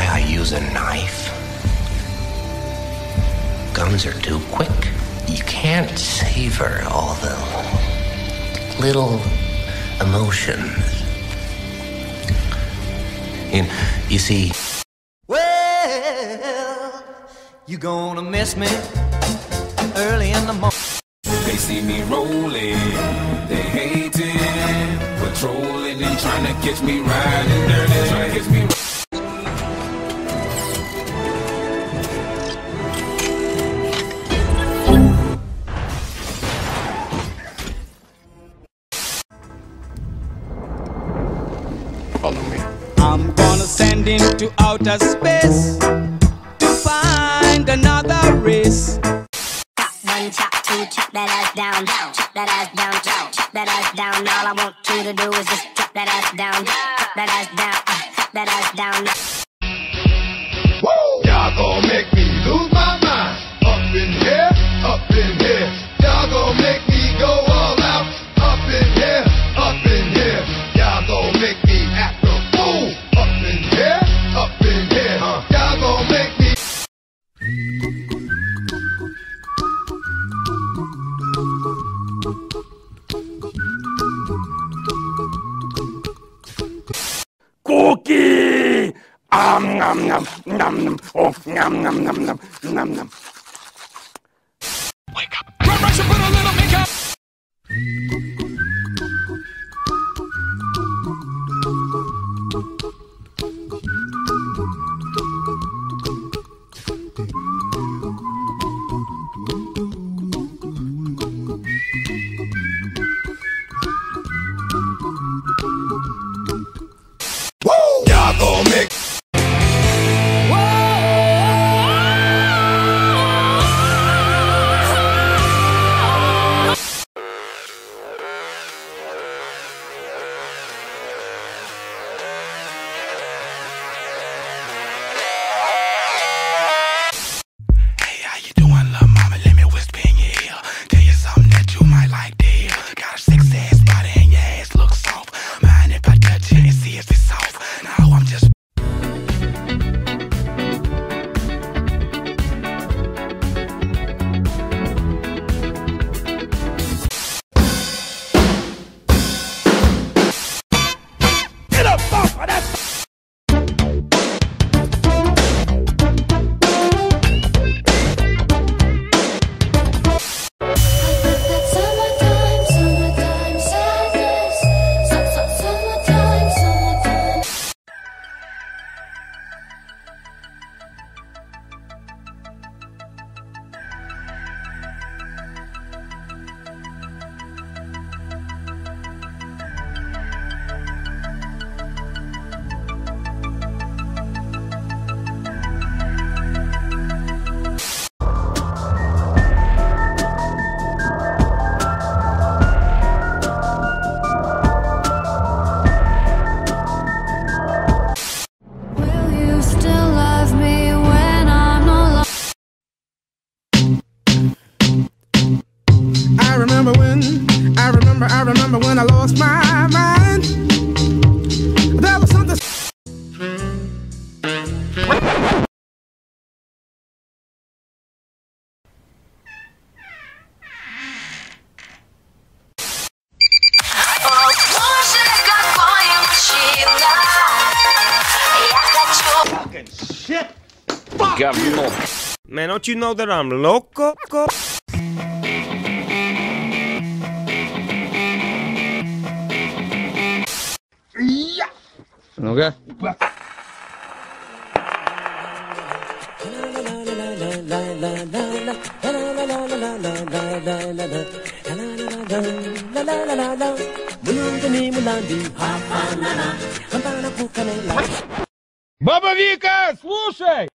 why I use a knife? Guns are too quick. You can't savor all the little emotions. You see... Well, you gonna miss me early in the morning. They see me rolling, they hating, patrolling and trying to catch me riding dirty, trying to catch me. Follow me. I'm gonna send him to outer space to find another race. Chop one, chop two, chop that ass down, chop that ass down, chop that ass down. All I want you to do is just chop that ass down, chop that ass down, chop that ass down. Woo! Y'all gon' make me lose my mind. Up in here, up in here. Y'all gon' make me go all out. Up in here, up in here. Y'all gon' make me act a fool. Up in here, up in here. Y'all gon' make me. Cookie! Nom nom nom nom. Oh, nom nom nom nom nom nom. Wake up! Rush and put a little makeup! Y'all gon' make. I remember when I lost my mind. There was something. Fucking shit! Fuck you! Man, don't you know that I'm loco? Yeah. Okay. Баба Вика, слушай!